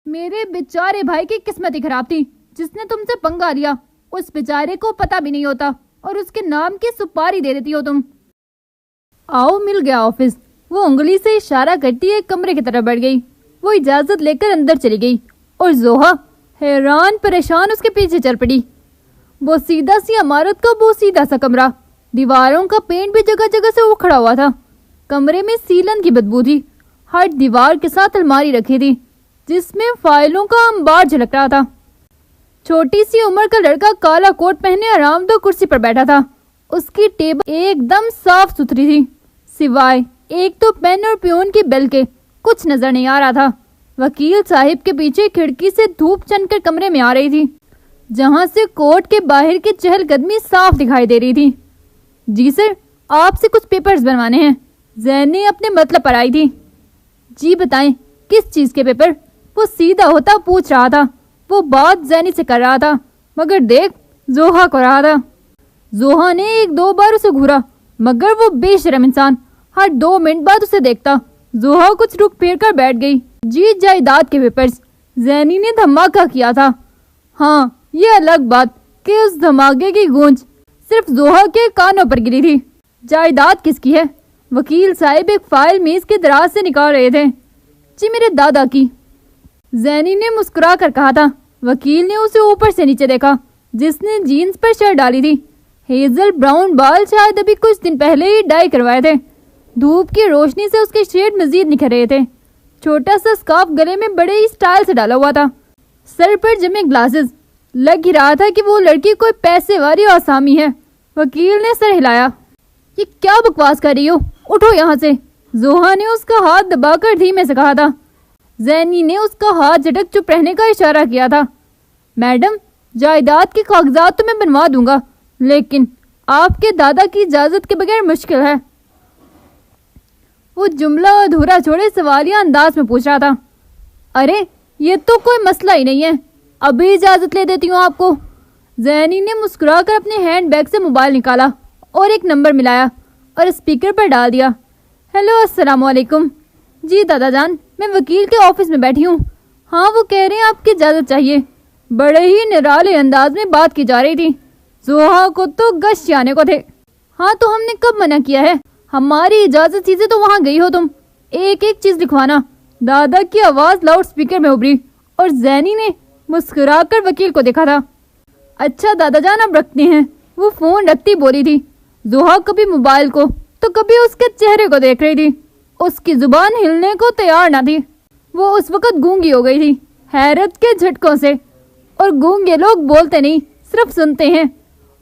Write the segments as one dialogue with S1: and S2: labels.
S1: میرے بیچارے بھائی کی قسمت ہی خراب تھی جس نے تم سے پنگا لیا. اس بیچارے کو پتہ بھی نہیں ہوتا اور اس کے نام کی سپاری دے دیتی ہو تم. آؤ مل گیا آفس. وہ انگلی سے اشارہ کرتی ایک کمرے کی طرف بڑھ گئی. وہ اجازت لے کر اندر چلی گئی اور زوہا حیران پریشان اس کے پیچھے چل پڑی. وہ سیدھا سی عمارت کا وہ سیدھا سا کمرہ. دیواروں کا پینٹ بھی جگہ جگہ سے اکھڑا ہوا تھا. کمرے میں سیلن کی بدبو تھی. ہر دیوار کے ساتھ الماری رکھی تھی جس میں فائلوں کا انبار جھلک رہا تھا. چھوٹی سی عمر کا لڑکا کالا کوٹ پہنے آرام دہ کرسی پر بیٹھا تھا. اس کی ٹیبل ایک دم صاف ستھری تھی سوائے ایک تو پین اور پیون کی بیل کے کچھ نظر نہیں آ رہا تھا. وکیل صاحب کے پیچھے کھڑکی سے دھوپ چن کر کمرے میں آ رہی تھی جہاں سے کورٹ کے باہر کی چہل قدمی صاف دکھائی دے رہی تھی. جی سر, آپ سے کچھ پیپرز بنوانے ہیں. زینی اپنے مطلب پر آئی تھی. جی بتائیں کس چیز کے پیپر؟ وہ سیدھا ہوتا پوچھ رہا تھا. وہ بات زینی سے کر رہا تھا مگر دیکھ زوہا کو رہا تھا. زوہا نے ایک دو بار اسے گھورا مگر وہ بے شرم انسان ہر 2 منٹ بعد اسے دیکھتا. زوہا کچھ رک پھیر کر بیٹھ گئی. جی جائیداد کے پیپرز. زینی نے دھماکہ کیا تھا. ہاں یہ الگ بات کہ اس دھماکے کی گونج صرف زوہا کے کانوں پر گری تھی. جائیداد کس کی ہے؟ وکیل صاحب ایک فائل میز کے دراز سے نکال رہے تھے. جی میرے دادا کی. زینی نے مسکرا کر کہا تھا. وکیل نے اسے اوپر سے نیچے دیکھا جس نے جینز پر شرٹ ڈالی تھی. ہیزل براؤن بال شاید ابھی کچھ دن پہلے ہی ڈائی کروائے تھے. دھوپ کی روشنی سے اس کے شیڈ مزید نکھر رہے تھے. چھوٹا سا سکارف گلے میں بڑے ہی سٹائل سے ڈالا ہوا تھا. سر پر جمے گلاسز. لگ ہی رہا تھا کہ وہ لڑکی کوئی پیسے والی آسامی ہے. وکیل نے سر ہلایا. یہ کیا بکواس کر رہی ہو؟ اٹھو یہاں سے. زوہا نے اس کا ہاتھ دبا کر دھیمے سے کہا تھا. زینی نے اس کا ہاتھ جھٹک چپ رہنے کا اشارہ کیا تھا. میڈم جائیداد کے کاغذات تو میں بنوا دوں گا لیکن آپ کے دادا کی اجازت کے بغیر مشکل ہے. وہ جملہ ادھورا چھوڑے سوالیہ انداز میں پوچھ رہا تھا. ارے یہ تو کوئی مسئلہ ہی نہیں ہے, ابھی اجازت لے دیتی ہوں آپ کو. زینی نے مسکرا کر اپنے ہینڈ بیگ سے موبائل نکالا اور ایک نمبر ملایا اور اسپیکر پر ڈال دیا. ہیلو السلام علیکم. جی دادا جان, میں وکیل کے آفس میں بیٹھی ہوں. ہاں وہ کہہ رہے ہیں آپ کی اجازت چاہیے. بڑے ہی نرالے انداز میں بات کی جا رہی تھی. زوہا کو تو گش آنے کو تھے. ہاں تو ہم نے کب منع کیا ہے؟ ہماری اجازت چیزیں تو وہاں گئی ہو تم. ایک ایک چیز لکھوانا. دادا کی آواز لاؤڈ اسپیکر میں ابھری اور زینی نے مسکرا کر وکیل کو دیکھا تھا. اچھا دادا جان اب رکھتے ہیں. وہ فون رکھتی بولی تھی. زوہا کبھی موبائل کو تو کبھی اس کے چہرے کو دیکھ رہی تھی. اس کی زبان ہلنے کو تیار نہ تھی. وہ اس وقت گونگی ہو گئی تھی حیرت کے جھٹکوں سے. اور گونگے لوگ بولتے نہیں صرف سنتے ہیں.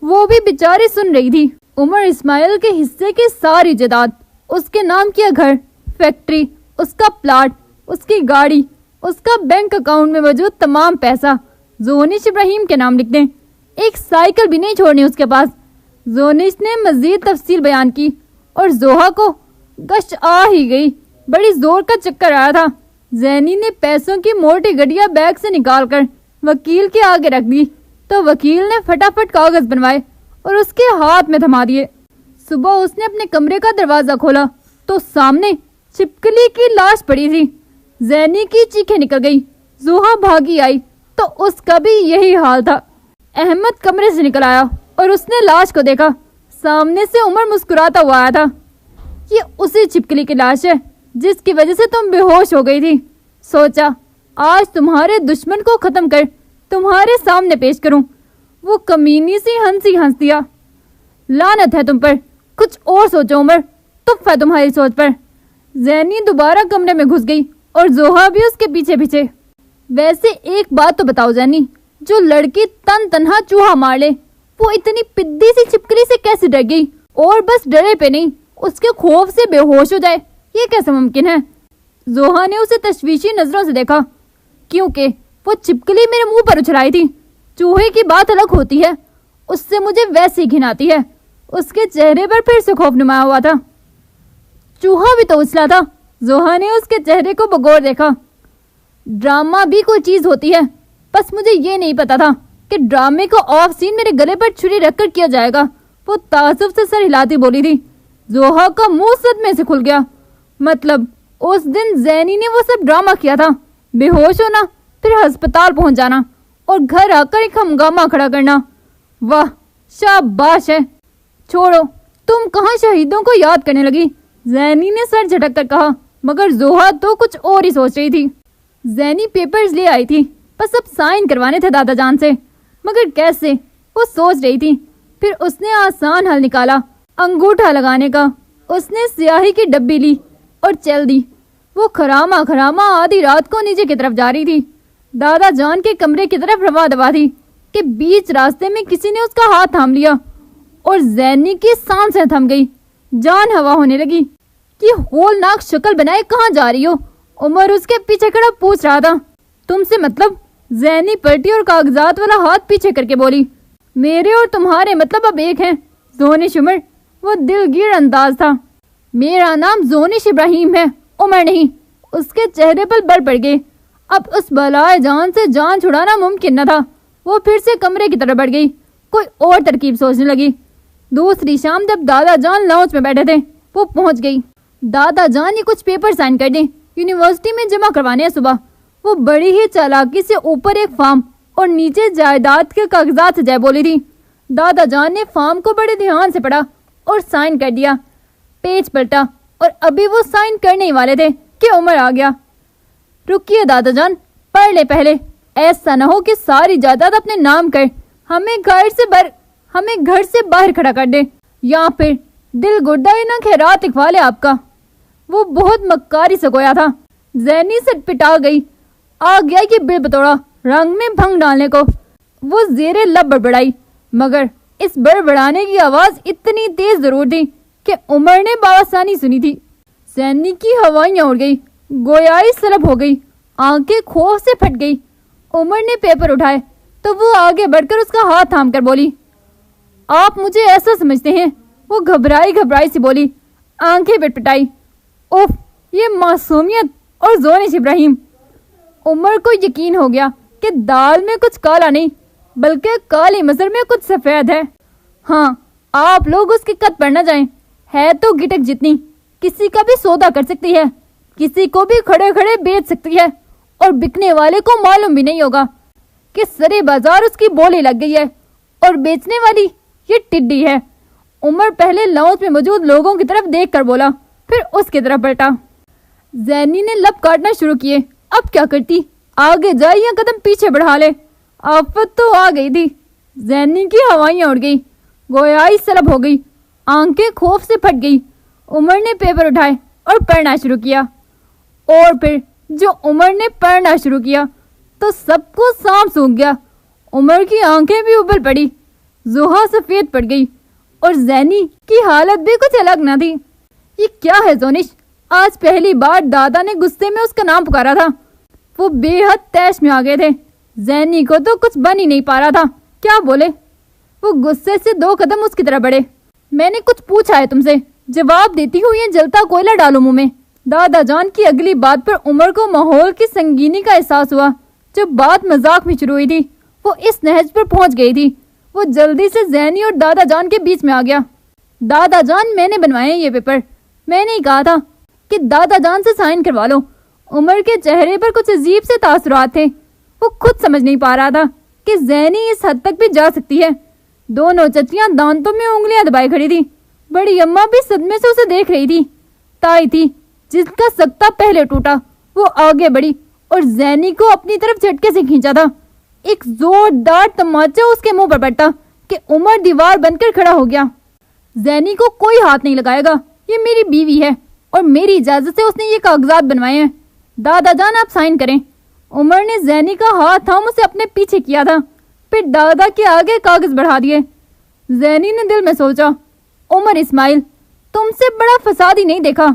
S1: وہ بھی بیچاری سن رہی تھی. عمر اسماعیل کے حصے کی ساری جائیداد, اس کے نام کیا گھر, فیکٹری, اس کا پلاٹ, اس کی گاڑی, اس کا بینک اکاؤنٹ میں موجود تمام پیسہ زونش ابراہیم کے نام لکھ دیں. ایک سائیکل بھی نہیں چھوڑنی اس کے پاس. زونش نے مزید تفصیل بیان کی اور زوہا کو گش آ ہی گئی. بڑی زور کا چکر آیا تھا. زینی نے پیسوں کی موٹی گڈیا بیگ سے نکال کر وکیل کے آگے رکھ دی تو وکیل نے فٹافٹ کاغذ بنوائے اور اس کے ہاتھ میں تھما دیے. صبح اس نے اپنے کمرے کا دروازہ کھولا تو سامنے چھپکلی کی لاش پڑی تھی. زینی کی چیخیں نکل گئی. زوہا بھاگی آئی تو اس کا بھی یہی حال تھا. احمد کمرے سے نکل آیا اور اس نے لاش کو دیکھا. سامنے سے عمر مسکراتا ہوا آیا تھا. یہ اسی چھپکلی کی لاش ہے جس کی وجہ سے تم بے ہوش ہو گئی تھی. سوچا آج تمہارے دشمن کو ختم کر تمہارے سامنے پیش کروں. وہ کمینی سی ہنس دیا. لعنت ہے تم پر. کچھ اور سوچو عمر, تحفہ تمہاری سوچ پر. زینی دوبارہ کمرے میں گھس گئی اور زوہا بھی اس کے پیچھے پیچھے. ویسے ایک بات تو بتاؤ زینی, جو لڑکی تنہا چوہا مار لے وہ اتنی پدی سی چھپکلی سے کیسے ڈر گئی؟ اور بس ڈرے پہ نہیں, اس کے خوف سے بے ہوش ہو جائے, یہ کیسے ممکن ہے؟ زوہا نے اسے تشویشی نظروں سے دیکھا. کیونکہ وہ چھپکلی میرے منہ پر اچھلائی تھی. چوہے کی بات الگ ہوتی ہے, اس سے مجھے ویسی گھن آتی ہے. اس کے چہرے پر پھر سے خوف نمایا ہوا تھا. چوہا بھی تو اچھلا تھا. زوہا نے اس کے چہرے کو بغور دیکھا. ڈرامہ بھی کوئی چیز ہوتی ہے, بس مجھے یہ نہیں پتا تھا کہ ڈرامے کو آف سین میرے گلے پر چھری رکھ کر کیا جائے گا. وہ تعصب سے سر ہلاتی بولی تھی. زوہا کا منہ صدمے سے کھل گیا. مطلب اس دن زینی نے وہ سب ڈرامہ کیا تھا. بے ہوش ہونا پھر ہسپتال پہنچ جانا اور گھر آ کر ایک ہنگامہ کھڑا کرنا. واہ شاباش ہے. چھوڑو, تم کہاں شہیدوں کو یاد کرنے لگی؟ زینی نے سر جھٹک کر کہا. مگر زوہا تو کچھ اور ہی سوچ رہی تھی. زینی پیپرز لے آئی تھی, بس اب سائن کروانے تھے دادا جان سے. مگر کیسے, وہ سوچ رہی تھی. پھر اس نے آسان حل نکالا, انگوٹھا لگانے کا. اس نے سیاہی کی ڈبی لی اور چل دی. وہ کھراما آدھی رات کو نیچے کی طرف جا رہی تھی. دادا جان کے کمرے کی طرف روا دوا تھی کہ بیچ راستے میں کسی نے اس کا ہاتھ تھام لیا اور زینی کی سانسیں تھم گئی. جان ہوا ہونے لگی. یہ ہولناک شکل بنائے کہاں جا رہی ہو؟ عمر اس کے پیچھے کھڑا پوچھ رہا تھا. تم سے مطلب؟ زینی پلٹی اور کاغذات والا ہاتھ پیچھے کر کے بولی. میرے اور تمہارے مطلب اب ایک ہیں زونش عمر. وہ دلگیر انداز تھا. میرا نام زونش ابراہیم ہے, عمر نہیں. اس کے چہرے پر بل پڑ گئے. اب اس بلائے جان سے جان چھڑانا ممکن نہ تھا. وہ پھر سے کمرے کی طرف بڑھ گئی, کوئی اور ترکیب سوچنے لگی. دوسری شام جب دادا جان لاؤنج میں بیٹھے تھے, وہ پہنچ گئی. دادا جان یہ کچھ پیپر سائن کر دیں, یونیورسٹی میں جمع کروانے ہیں صبح. وہ بڑی ہی چالاکی سے اوپر ایک فارم اور نیچے جائیداد کے کاغذات سجائے بولی تھی. دادا جان نے فارم کو بڑے دھیان سے پڑھا اور سائن کر دیا. پیج پلٹا اور ابھی وہ سائن کرنے ہی والے تھے کہ عمر آ گیا. رکیے دادا جان, پڑھ لے پہلے. ایسا نہ ہو کہ ساری جائیداد اپنے نام کر ہمیں گھر سے باہر کھڑا کر دے, یا پھر دل گڈا نہ خیرات اقبال ہے آپ کا. وہ بہت مکاری سے گویا تھا. زینی سے پٹا گئی. آ گیا کہ بل بتوڑا رنگ میں بھنگ ڈالنے کو. وہ زیر لب بڑبڑائی, مگر اس بڑبڑانے کی آواز اتنی تیز ضرور تھی کہ عمر نے بآسانی سنی تھی. زینی کی ہوائیاں اڑ گئی, گویائی سلب ہو گئی, آنکھیں خوف سے پھٹ گئی. عمر نے پیپر اٹھائے تو وہ آگے بڑھ کر اس کا ہاتھ تھام کر بولی. آپ مجھے ایسا سمجھتے ہیں؟ وہ گھبرائی سی بولی, آنکھیں پٹپٹائی. اوف, یہ معصومیت اور زونش ابراہیم. عمر کو یقین ہو گیا کہ دال میں کچھ کالا نہیں بلکہ کالی مصر میں کچھ سفید ہے. ہاں, آپ لوگ اس کے قد پر نہ جائیں. ہے تو گٹک جتنی, کسی کا بھی سودا کر سکتی ہے, کسی کو بھی کھڑے کھڑے بیچ سکتی ہے, اور بکنے والے کو معلوم بھی نہیں ہوگا کہ سرے بازار اس کی بولی لگ گئی ہے اور بیچنے والی یہ ٹڈی ہے. عمر پہلے لاؤنج میں موجود لوگوں کی طرف دیکھ کر بولا, پھر اس کی طرف پلٹا. زینی نے لب کاٹنا شروع کیے. اب کیا کرتی؟ آگے جائے یا قدم پیچھے بڑھا لے؟ آفت تو آ گئی تھی. زینی کی ہوائیاں اڑ گئی, گویائی سلب ہو گئی, آنکھیں خوف سے پھٹ گئی. عمر نے پیپر اٹھائے اور پڑھنا شروع کیا. اور پھر جو عمر نے پڑھنا شروع کیا تو سب کو سانپ سونکھ گیا. عمر کی آنکھیں بھی ابل پڑی, زوہا سفید پڑ گئی, اور زینی کی حالت بھی کچھ الگ نہ تھی. یہ کیا ہے زونش؟ آج پہلی بار دادا نے غصے میں اس کا نام پکارا تھا. وہ بے حد تیش میں آ گئے تھے. زینی کو تو کچھ بن ہی نہیں پا رہا تھا, کیا بولے. وہ غصے سے 2 قدم اس کی طرف بڑھے. میں نے کچھ پوچھا ہے تم سے, جواب دیتی ہوں یا جلتا کوئلہ ڈالو منہ میں. دادا جان کی اگلی بات پر عمر کو ماحول کی سنگینی کا احساس ہوا. جب بات مذاق میں شروع ہوئی تھی وہ اس نہج پر پہنچ گئی تھی. وہ جلدی سے زینی اور دادا جان کے بیچ میں آ گیا. دادا جان, میں نے بنوائے یہ پیپر. میں نے کہا تھا کہ دادا جان سے سائن کروا لو. عمر کے چہرے پر کچھ عجیب سے تاثرات تھے. وہ خود سمجھ نہیں پا رہا تھا کہ زینی اس حد تک بھی جا سکتی ہے. دونوں چچیاں دانتوں میں انگلیاں دبائے کھڑی تھی. بڑی اماں بھی صدمے سے اسے دیکھ رہی تھی. تائی تھی جس کا سکتا پہلے ٹوٹا, وہ آگے بڑھی اور زینی کو اپنی طرف جھٹکے سے کھینچا تھا. ایک زوردار تماچا اس کے منہ پر پڑتا کہ عمر دیوار بن کر کھڑا ہو گیا. زینی کو کوئی ہاتھ نہیں لگائے گا, یہ میری بیوی ہے اور میری اجازت سے اس نے یہ کاغذات بنوائے ہیں. دادا جان آپ سائن کریں. عمر نے زینی کا ہاتھ تھام اسے اپنے پیچھے کیا تھا, پھر دادا کے آگے کاغذ بڑھا دیے. زینی نے دل میں سوچا, عمر اسماعیل, تم سے بڑا فسادی نہیں دیکھا.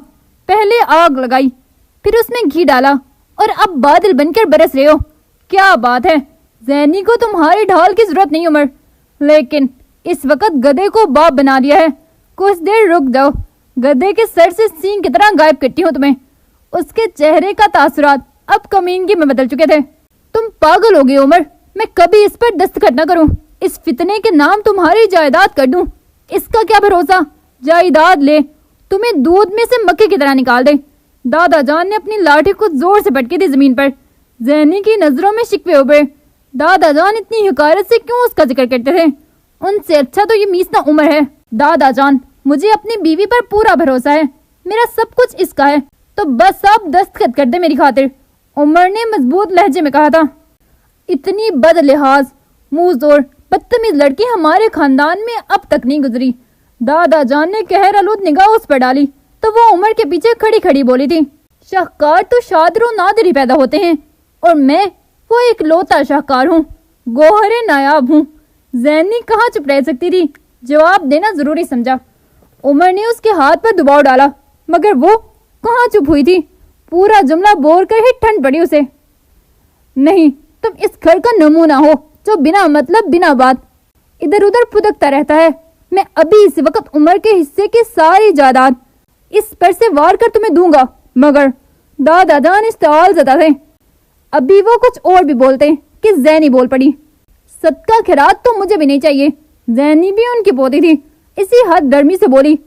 S1: پہلے آگ لگائی, پھر اس میں گھی ڈالا, اور اب بادل بن کر برس رہے ہو. کیا بات ہے. زینی کو تمہاری ڈھال کی ضرورت نہیں عمر, لیکن اس وقت گدے کو باپ بنا دیا ہے. کچھ دیر رک جاؤ, گدے کے سر سے سینگ کی طرح غائب کرتی ہوں تمہیں. اس کے چہرے کا تاثرات اب کمینگی میں بدل چکے تھے. تم پاگل ہو گئے عمر, میں کبھی اس پر دستخط نہ کروں. اس فتنے کے نام تمہاری جائیداد کر دوں. اس کا کیا بھروسہ. جائیداد لے, تمہیں دودھ میں سے مکھی کی طرح نکال دے. دادا جان نے اپنی لاٹھی کو زور سے پٹکی تھی زمین پر. ज़ैनी की नजरों में शिकवे उभरे। दादा जान इतनी हकारत से क्यों उसका जिक्र करते थे? उनसे अच्छा तो ये मीसना उमर है। दादा जान, मुझे अपनी बीवी पर पूरा भरोसा है, मेरा सब कुछ इसका है, तो बस आप दस्तखत कर दे मेरी खातिर, उमर ने मजबूत लहजे में कहा था। इतनी बदलिहाज, मुंहजोर, बदतमीज लड़की हमारे खानदान में अब तक नहीं गुजरी। दादा जान ने कहर आलूद निगाह उस पर डाली तो वो उमर के पीछे खड़ी खड़ी बोली थी, शाहकार तो शादर और नादिर ही पैदा होते हैं, और मैं वो एक लौता शाहकार हूँ, गोहरे नायाब हूँ। ज़ैनी कहाँ चुप रह सकती थी, जवाब देना जरूरी समझा। उमर ने उसके हाथ पर दबाव डाला, मगर वो कहाँ चुप हुई थी। पूरा जुमला बोल कर ही ठंड पड़ी उसे। नहीं, तुम इस घर का नमूना हो जो बिना मतलब बिना बात इधर उधर फुदकता रहता है। मैं अभी इस वक्त उमर के हिस्से की सारी जायदाद इस पर से वार कर तुम्हें दूंगा, मगर दादा जान इस्तेमाल ज़दा थे। अभी वो कुछ और भी बोलते कि ज़ैनी बोल पड़ी, सदका खैरात तो मुझे भी नहीं चाहिए। ज़ैनी भी उनकी पोती थी, इसी हद गर्मी से बोली।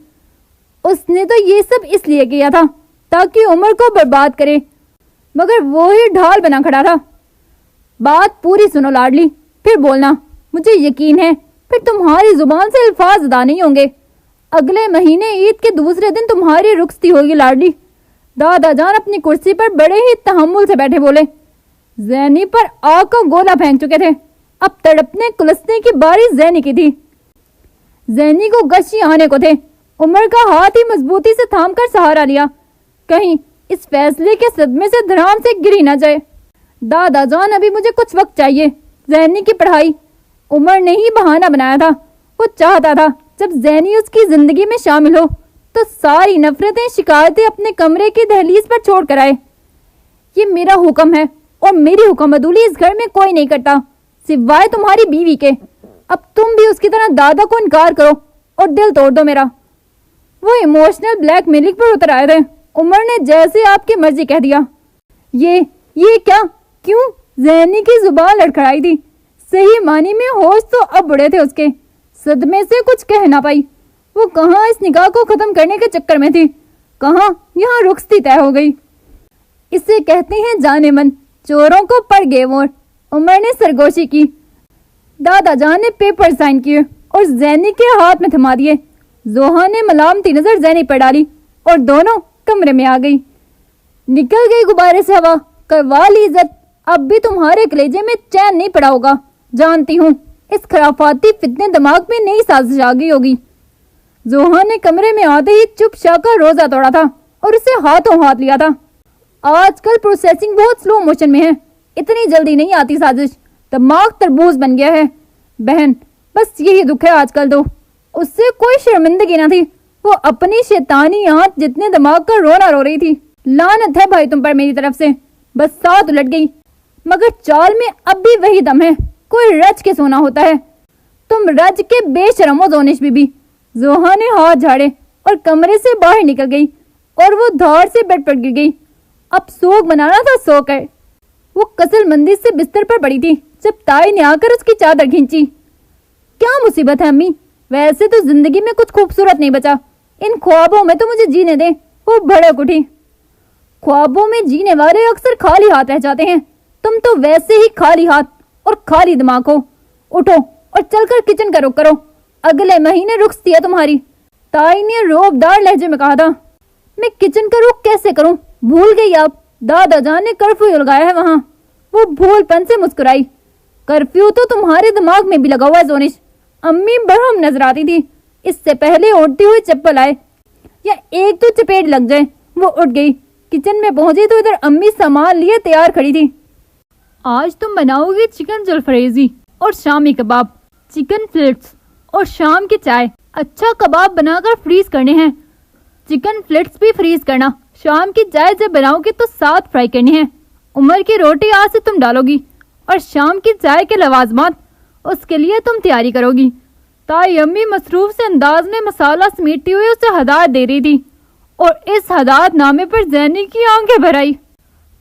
S1: उसने तो ये सब इसलिए किया था ताकि उमर को बर्बाद करे, मगर वो ही ढाल बना खड़ा था। बात पूरी सुनो लाडली, फिर बोलना। मुझे यकीन है फिर तुम्हारी जुबान से अल्फाज अदा नहीं होंगे। अगले महीने ईद के दूसरे दिन तुम्हारी रुखसती होगी लाडली। दादा जान अपनी कुर्सी पर बड़े ही तहम्मुल से बैठे बोले। ज़ैनी पर आग का गोला फेंक चुके थे, अब तड़पने कुलसने की बारी ज़ैनी की थी। ज़ैनी को गशी आने को थे। उमर का हाथ ही मजबूती से थाम कर सहारा लिया, कहीं इस फैसले के सदमे से धराम से गिरी न जाए। दादा जान, अभी मुझे कुछ वक्त चाहिए। ज़ैनी की पढ़ाई उमर ने ही बहाना बनाया था। वो चाहता था जब ज़ैनी उसकी जिंदगी में शामिल हो तो सारी नफरतें शिकायतें अपने कमरे की दहलीज पर छोड़ कर आए। ये मेरा हुक्म है और मेरी हुक्मदुली इस घर में कोई नहीं करता सिवाय तुम्हारी बीवी के। अब तुम भी उसकी तरह दादा को इनकार करो और दिल तोड़ दो मेरा। वो इमोशनल ब्लैकमेलिंग पर उतर आए थे। उमर ने जैसे आपकी मर्जी कह दिया। ये क्या, क्यों? ज़ैनी की जुबान लड़खड़ाई थी। सही मानी में होश तो अब बुढ़े थे उसके। सदमे से कुछ कह ना पाई। वो कहाँ इस निकाह को खत्म करने के चक्कर में थी, कहाँ यहाँ रुखसती तय हो गई। इसे कहते हैं जाने मन, चोरों को पड़ गए वोट। उमर ने सरगोशी की। दादा जान ने पेपर साइन किए और ज़ैनी के हाथ में थमा दिए। जोहा ने मलामती नजर ज़ैनी पर डाली और दोनों कमरे में आ गई। निकल गई गुब्बारे से हवा, करवा ली इज्जत। अब भी तुम्हारे कलेजे में चैन नहीं पड़ा होगा, जानती हूँ। इस खराफाती फितने दिमाग में नई साजिश आ गई होगी। जोहा ने कमरे में आते ही चुपचाप का रोजा तोड़ा था और उसे हाथों हाथ लिया था। आजकल प्रोसेसिंग बहुत स्लो मोशन में है, इतनी जल्दी नहीं आती साजिश। दिमाग तरबूज बन गया है। बहन, बस यही दुख है आजकल तो। उससे कोई शर्मिंदगी न थी। वो अपनी शैतानी आंत जितने दिमाग का रोना रो रही थी। लानत है भाई तुम पर मेरी तरफ से। बस साथ उलट गई, मगर चाल में अब भी वही दम है। कोई रज के सोना होता है। तुम रज के बेशरम हो जोनिश बीबी। जोहा ने हाथ झाड़े और कमरे से बाहर निकल गई और वो धार से बेड पर गिर गई। अब सोग मनाना था सो कर। वो कसलमंदी से बिस्तर पर पड़ी थी जब ताई ने आकर उसकी चादर खींची। क्या मुसीबत है अम्मी? वैसे तो जिंदगी में कुछ खूबसूरत नहीं बचा। इन ख्वाबों में तो मुझे जीने दे। वो भड़क उठी। ख्वाबों में जीने वाले अक्सर खाली हाथ रह जाते हैं। तुम तो वैसे ही खाली हाथ और खाली दिमाग हो। उठो और चलकर किचन का रुख करो, अगले महीने रुखसती है तुम्हारी। ताई ने रोबदार लहजे में कहा था। मैं किचन का रुख कैसे करूं? भूल गई आप? दादा जान ने कर्फ्यू लगाया है वहां। वो भूलपन से मुस्कुराई। कर्फ्यू तो तुम्हारे दिमाग में भी लगा हुआ है जोनिश। अम्मी बरहम नजर आती थी। इससे पहले उड़ती हुई चप्पल आए या एक तो चपेट लग जाए। वो उठ गई। किचन में पहुंची तो इधर अम्मी सामान लिए तैयार खड़ी थी। आज तुम बनाओगी चिकन जलफरेजी और शामी कबाब, चिकन फ्लिट्स और शाम की चाय। अच्छा कबाब बनाकर फ्रीज करने हैं। चिकन फ्लिट्स भी फ्रीज करना। शाम की चाय जब बनाओगी तो साथ फ्राई करनी है। उमर की रोटी आज से तुम डालोगी और शाम की चाय के लवाजमात उसके लिए तुम तैयारी करोगी। ताई अम्मी मसरूफ से अंदाज में मसाला समेटती हुई उसे हदायत दे रही थी और इस हदायत नामे पर ज़ैनी की आंखें भर आई।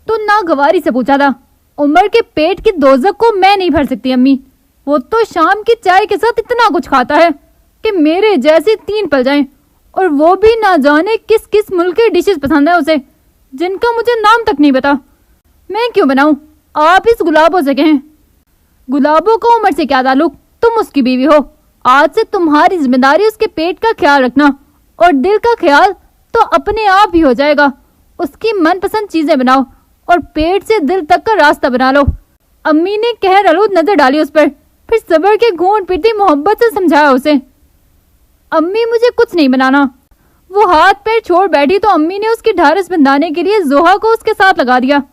S1: तो नागवारी से पूछा था, उमर के पेट की दोजक को मैं नहीं भर सकती अम्मी। वो तो शाम की चाय के साथ इतना कुछ खाता है कि मेरे जैसे 3 पल जाएं, और वो भी ना जाने किस किस मुल्क के डिशेस पसंद है उसे, जिनका मुझे नाम तक नहीं पता। मैं क्यों बनाऊं? आप इस गुलाबो से कहें। गुलाबो को उमर से क्या ताल्लुक, तुम उसकी बीवी हो। आज से तुम्हारी जिम्मेदारी उसके पेट का ख्याल रखना, और दिल का ख्याल तो अपने आप ही हो जाएगा। उसकी मनपसंद चीजें बनाओ और पेट से दिल तक का रास्ता बना लो। अम्मी ने कहर आलूद नजर डाली उस पर, फिर सब्र के घूंट पीटती मोहब्बत से समझाया उसे। अम्मी मुझे कुछ नहीं बनाना। वो हाथ पैर छोड़ बैठी तो अम्मी ने उसकी ढारस बंधाने के लिए जोहा को उसके साथ लगा दिया।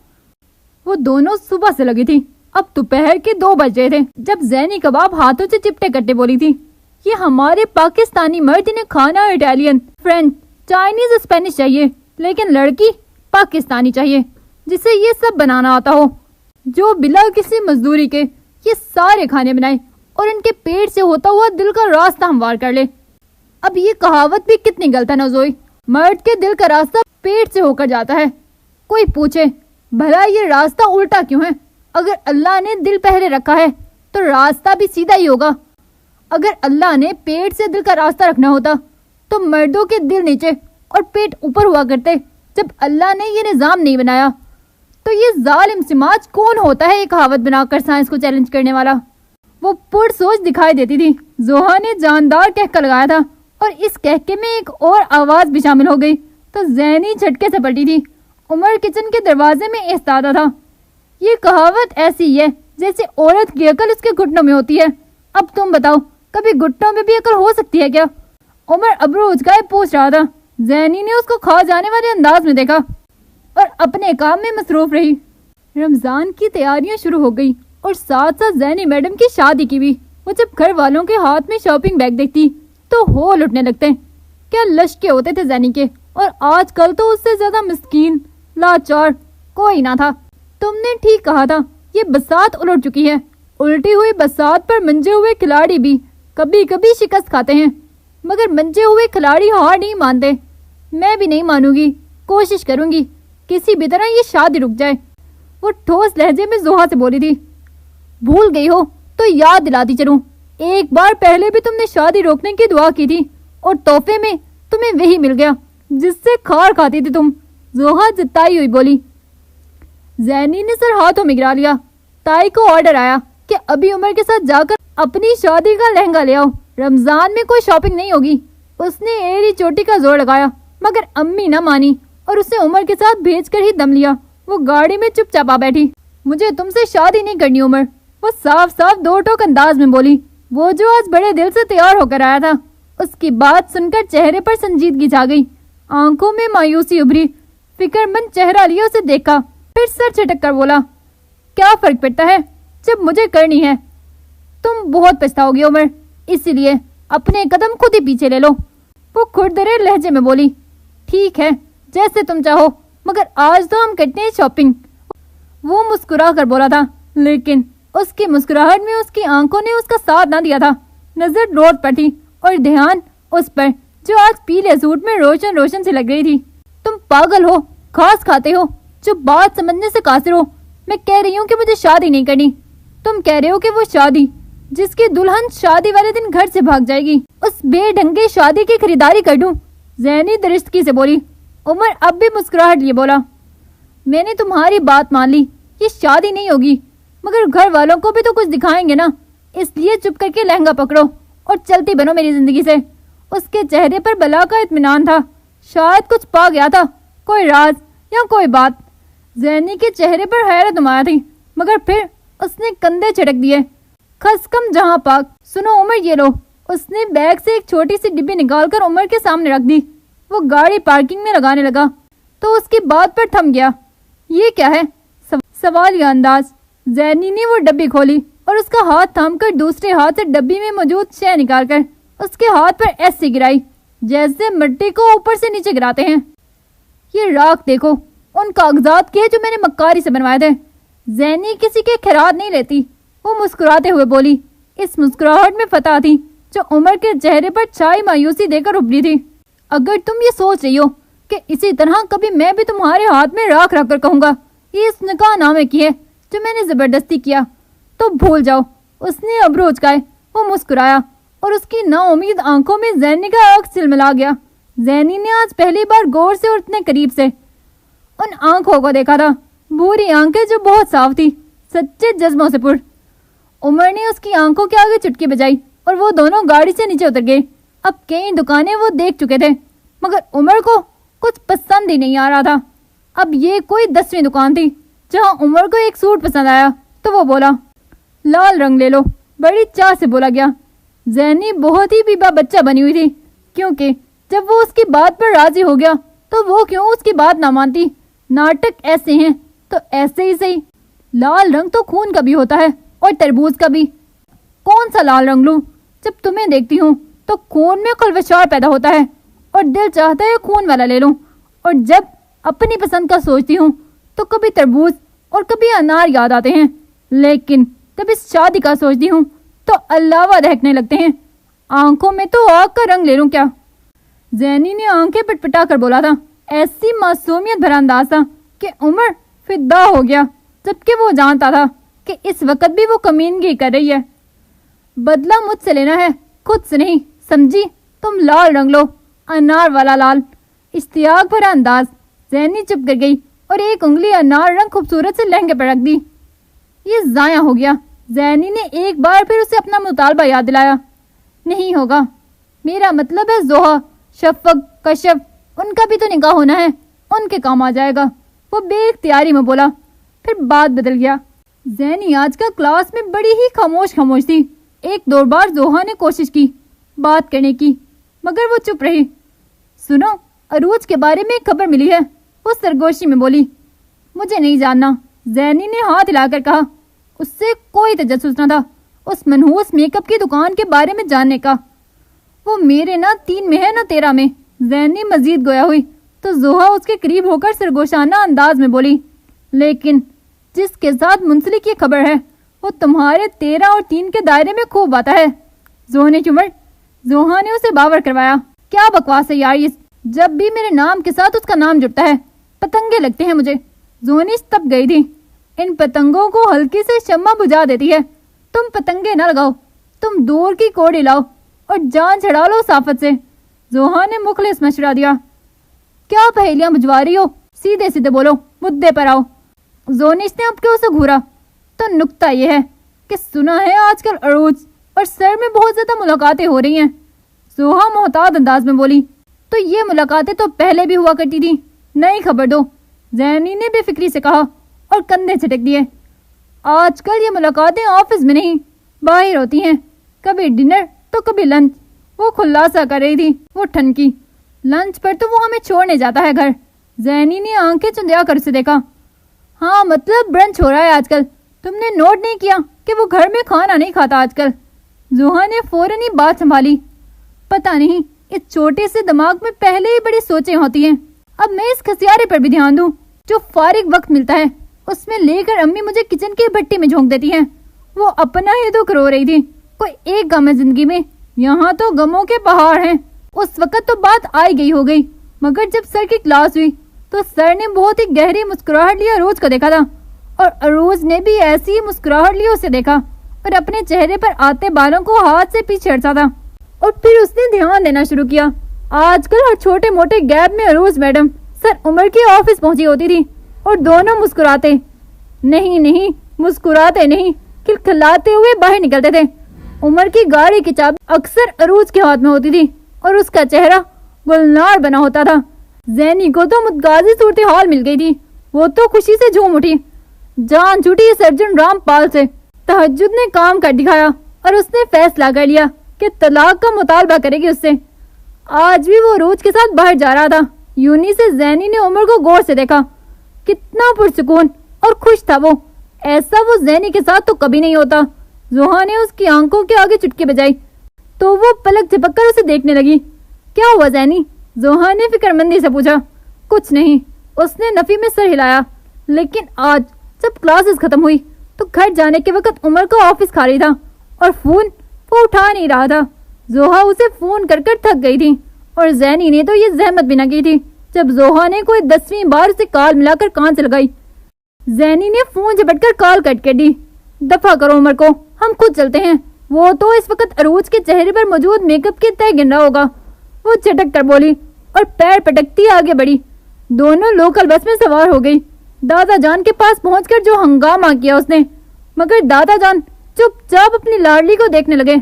S1: वो दोनों सुबह से लगी थी। अब दोपहर के 2 बज रहे थे जब ज़ैनी कबाब हाथों से चिपटे कट्टे बोली थी, ये हमारे पाकिस्तानी मर्द ने खाना इटालियन, फ्रेंच, चाइनीज, स्पेनिश चाहिए, लेकिन लड़की पाकिस्तानी चाहिए जिसे ये सब बनाना आता हो, जो बिना किसी मजदूरी के ये सारे खाने बनाए और इनके पेट से होता हुआ दिल का रास्ता हमवार कर ले। अब ये कहावत भी कितनी गलत है नौजोई, मर्द के दिल का रास्ता पेट से होकर जाता है। कोई पूछे भला ये रास्ता उल्टा क्यों है? अगर अल्लाह ने दिल पहले रखा है तो रास्ता भी सीधा ही होगा। अगर अल्लाह ने पेट से दिल का रास्ता रखना होता तो मर्दों के दिल नीचे और पेट ऊपर हुआ करते। जब अल्लाह ने ये निजाम नहीं बनाया तो ये जालिम समाज कौन होता है ये कहावत बनाकर साइंस को चैलेंज करने वाला? वो पुरसोच दिखाई देती थी। जोहा ने जानदार कहका लगाया था और इस कहके में एक और आवाज भी शामिल हो गई तो ज़ैनी झटके से पलटी थी। उमर किचन के दरवाजे में इस्तादा था। ये कहावत ऐसी है जैसे औरत की अकल उसके घुटनों में होती है। अब तुम बताओ, कभी घुटनों में भी अकल हो सकती है क्या? उमर अबरू उचकाए पूछ रहा था। ज़ैनी ने उसको खा जाने वाले अंदाज में देखा और अपने काम में मसरूफ रही। रमजान की तैयारियां शुरू हो गई और साथ साथ ज़ैनी मैडम की शादी की भी। वो जब घर वालों के हाथ में शॉपिंग बैग देखती तो होल उठने लगते। क्या लश्के होते थे ज़ैनी के, और आजकल तो उससे ज्यादा मिस्कीन लाचार कोई ना था। तुमने ठीक कहा था, ये बसात उलट चुकी है। उल्टी हुई बसात पर मंजे हुए खिलाड़ी भी कभी कभी शिकस्त खाते हैं, मगर मंजे हुए खिलाड़ी हार नहीं मानते। मैं भी नहीं मानूंगी, कोशिश करूंगी किसी भी तरह ये शादी रुक जाए। वो ठोस लहजे में जोहा से बोली थी। भूल गई हो तो याद दिलाती चलूं, एक बार पहले भी तुमने शादी रोकने की दुआ की थी और तोहफे में तुम्हें वही मिल गया जिससे खार खाती थी तुम। जोहा जिताई हुई बोली। ज़ैनी ने सर हाथों में गिरा लिया। ताई को ऑर्डर आया कि अभी उमर के साथ जाकर अपनी शादी का लहंगा ले आओ, रमजान में कोई शॉपिंग नहीं होगी। उसने एड़ी चोटी का जोर लगाया मगर अम्मी न मानी और उसे उमर के साथ भेजकर ही दम लिया। वो गाड़ी में चुपचाप आ बैठी। मुझे तुमसे शादी नहीं करनी उमर, वो साफ साफ दो टोक अंदाज में बोली। वो जो आज बड़े दिल से तैयार होकर आया था, उसकी बात सुनकर चेहरे पर संजीदगी छा गई, आंखों में मायूसी उभरी। फिक्रमंद चेहरा लिया उसे देखा, फिर सर झटक कर बोला, क्या फर्क पड़ता है जब मुझे करनी है? तुम बहुत पछताओगी उमर, इसीलिए अपने कदम खुद ही पीछे ले लो। वो खुरदरे लहजे में बोली। ठीक है, जैसे तुम चाहो, मगर आज तो हम करते हैं शॉपिंग। वो मुस्कुरा कर बोला था, लेकिन उसकी मुस्कुराहट में उसकी आंखों ने उसका साथ ना दिया था। नजर रोड पर थी और ध्यान उस पर जो आज पीले सूट में रोशन रोशन से लग रही थी। तुम पागल हो, घास खाते हो, जो बात समझने से कासिर हो। मैं कह रही हूँ कि मुझे शादी नहीं करनी, तुम कह रहे हो कि वो शादी जिसकी दुल्हन शादी वाले दिन घर से भाग जाएगी, उस बेढंगे शादी की खरीदारी कर दूं। ज़ैनी दरिश्तगी से बोली। उमर अब भी मुस्कुराहट लिए बोला, मैंने तुम्हारी बात मान ली, ये शादी नहीं होगी, मगर घर वालों को भी तो कुछ दिखाएंगे ना, इसलिए चुप करके लहंगा पकड़ो और चलती बनो मेरी जिंदगी से। उसके चेहरे पर बला का इत्मीनान था, शायद कुछ पा गया था, कोई राज या कोई बात। ज़ैनी के चेहरे पर हैरत नुमाया थी, मगर फिर उसने कंधे झटक दिए। खसकम जहां पाक, सुनो उमर ये लो। उसने बैग से एक छोटी सी डिब्बी निकालकर उमर के सामने रख दी। वो गाड़ी पार्किंग में लगाने लगा तो उसकी बात पर थम गया। ये क्या है? सवालिया अंदाज। ज़ैनी ने वो डब्बी खोली और उसका हाथ थामकर दूसरे हाथ से डब्बी में मौजूद शय निकालकर उसके हाथ पर ऐसे गिराई जैसे मिट्टी को ऊपर से नीचे गिराते हैं। ये राख देखो, उन कागजात के जो मैंने मक्कारी से बनवाए थे। ज़ैनी किसी के खैरात नहीं लेती, वो मुस्कुराते हुए बोली। इस मुस्कुराहट में फतह थी जो उमर के चेहरे पर छाई मायूसी देकर उभरी थी। अगर तुम ये सोच रही हो कि इसी तरह कभी मैं भी तुम्हारे हाथ में राख रख कर कहूंगा ये इस निकाह नामे की है जो मैंने जबरदस्ती किया, तो भूल जाओ। उसने अबरू उचकाए, वो मुस्कुराया और उसकी नाउम्मीद आंखों में ज़ैनी का आंख सिलमिला गया। ज़ैनी ने आज पहली बार गौर से और इतने करीब से उन आंखों को देखा था। भूरी आंखें जो बहुत साफ थी, सच्चे जज्बों से पुर। उमर ने उसकी आंखों के आगे चुटकी बजाई और वो दोनों गाड़ी से नीचे उतर गए। अब कई दुकानें वो देख चुके थे, मगर उमर को कुछ पसंद ही नहीं आ रहा था। अब ये कोई 10वीं दुकान थी जहां उमर को एक सूट पसंद आया तो वो बोला, लाल रंग ले लो, बड़ी चाह से बोला गया। जैनी बहुत ही बीबा बच्चा बनी हुई थी, क्योंकि जब वो उसकी बात पर राजी हो गया तो वो क्यों उसकी बात ना मानती। नाटक ऐसे हैं तो ऐसे ही सही। लाल रंग तो खून का भी होता है और तरबूज का भी। कौन सा लाल रंग लूं? जब तुम्हें देखती हूँ तो खून में खलबशार पैदा होता है और दिल चाहता है खून वाला ले लूं। और जब अपनी पसंद का सोचती हूँ तो कभी तरबूज और कभी अनार याद आते हैं, लेकिन जब इस शादी का सोचती हूँ तो अलावा दहकने लगते हैं। आंखों में तो आग का रंग ले लूं क्या? जैनी ने आंखें पटपटा कर बोला था, ऐसी मासूमियत भरा अंदाज था कि उमर फिदा हो गया, जबकि वो जानता था कि इस वक्त भी वो कमीनगी कर रही है। बदला मुझसे लेना है, खुद से नहीं, समझी? तुम लाल रंग लो, अनार वाला लाल। इश्तियाक भरा अंदाज। जैनी चुप कर गई और एक उंगली अनार रंग खूबसूरत से लहंगे पर रख दी। ये जाया हो गया। जैनी ने एक बार फिर उसे अपना मुतालबा याद दिलाया। नहीं होगा, मेरा मतलब है जोहा, शफक, कशफ, उनका भी तो निकाह होना है, उनके काम आ जाएगा। वो बेइख्तियारी में बोला, फिर बात बदल गया। जैनी आज का क्लास में बड़ी ही खामोश थी। एक दो बार जोहा ने कोशिश की बात करने की, मगर वो चुप रही। सुनो, अरूज के बारे में एक खबर मिली है, वो सरगोशी में बोली। मुझे नहीं जानना, जैनी ने हाथ हिलाकर कहा। उससे कोई तजस्सुस न था उस मनहूस मेकअप की दुकान के बारे में जानने का। वो मेरे ना 3 में है ना 13 में। जैनी मजीद गोया हुई तो जोहा उसके करीब होकर सरगोशाना अंदाज में बोली, लेकिन जिसके साथ मुंसलिक ये खबर है वो तुम्हारे 13 और 3 के दायरे में खूब आता है। जोहा ने उसे बावर करवाया। क्या बकवास है यार, ये जब भी मेरे नाम के साथ उसका नाम जुड़ता है पतंगे लगते हैं मुझे। जोहनी तप गई थी। इन पतंगों को हल्की से शम्मा बुझा देती है। तुम पतंगे न लगाओ, तुम दूर की कोड़ी लाओ और जान चढ़ा लो साफत से। जोहा ने मुखलिस मशवरा दिया। क्या पहेलियां बुझवा रही हो? सीधे सीधे बोलो, मुद्दे पर आओ। जोनिश ने अब के उसे घूरा तो नुक्ता यह है कि सुना है आजकल अरूज और सर में बहुत ज्यादा मुलाकातें हो रही हैं। जोहा मोहताद अंदाज में बोली, तो ये मुलाकातें तो पहले भी हुआ करती थी, नई खबर दो। जैनी ने बेफिक्री से कहा और कंधे झटक दिए। आजकल ये मुलाकातें ऑफिस में नहीं, बाहर होती हैं, कभी डिनर तो कभी लंच। वो खुलासा कर रही थी। वो ठनकी। लंच पर तो वो हमें छोड़ने जाता है घर। जैनी ने आंखें चुंधिया कर उसे देखा। हाँ, मतलब ब्रंच हो रहा है आजकल। तुमने नोट नहीं किया कि वो घर में खाना नहीं खाता आजकल? जोहा ने फौरन ही बात संभाली। पता नहीं, इस छोटे से दिमाग में पहले ही बड़ी सोचें होती हैं। अब मैं इस खसियारे पर भी ध्यान दूं। जो फारिग वक्त मिलता है उसमें लेकर अम्मी मुझे किचन की भट्टी में झोंक देती हैं। वो अपना ही दुख रो रही थी। कोई एक गम है जिंदगी में, यहाँ तो गमों के पहाड़ हैं। उस वक्त तो बात आई गई हो गई, मगर जब सर की क्लास हुई तो सर ने बहुत ही गहरी मुस्कुराहट लिए अरूज को देखा था और अरूज ने भी ऐसी ही मुस्कुराहट लिए उसे देखा और अपने चेहरे पर आते बालों को हाथ से पीछे हटा था। और फिर उसने ध्यान देना शुरू किया। आजकल हर छोटे मोटे गैप में अरूज मैडम सर उमर के ऑफिस पहुंची होती थी और दोनों मुस्कुराते नहीं, मुस्कुराते नहीं, खिलखिलाते हुए बाहर निकलते थे। उमर की गाड़ी की चाबी अक्सर अरूज के हाथ में होती थी और उसका चेहरा गुलनार बना होता था। जैनी को तो मुतगाजी सूरत हाल मिल गई थी। वो तो खुशी से झूम उठी। जान छूटी सर्जन रामपाल से। तहज्जुद ने काम कर दिखाया और उसने फैसला कर लिया कि तलाक का मुतालबा करेगी उससे। आज भी वो रोज के साथ बाहर जा रहा था। यूनी से जैनी ने उमर को गौर से देखा। कितना पुरसुकून और खुश था वो। ऐसा वो जैनी के साथ तो कभी नहीं होता। जोहा ने उसकी आंखों के आगे चुटकी बजाई तो वो पलक झपककर उसे देखने लगी। क्या हुआ जैनी? जोहा ने फिक्रमंदी से पूछा। कुछ नहीं, उसने नफी में सर हिलाया। लेकिन आज जब क्लासेस खत्म हुई तो घर जाने के वक्त उमर का ऑफिस खाली था और फोन वो उठा नहीं रहा था। जोहा उसे फोन कर थक गई थी और जैनी ने तो ये जहमत भी न की थी। जब जोहा ने कोई 10वीं बार उसे कॉल मिलाकर कान से लगाई, जैनी ने फोन झपटकर कॉल कट कर दी। दफा करो उमर को, हम खुद चलते हैं। वो तो इस वक्त अरूज के चेहरे पर मौजूद मेकअप के तय गिन रहा होगा। वो झटक कर बोली और पैर पटकती आगे बढ़ी। दोनों लोकल बस में सवार हो गई। दादा जान के पास पहुंचकर जो हंगामा किया उसने, मगर दादा जान चुपचाप अपनी लाडली को देखने लगे।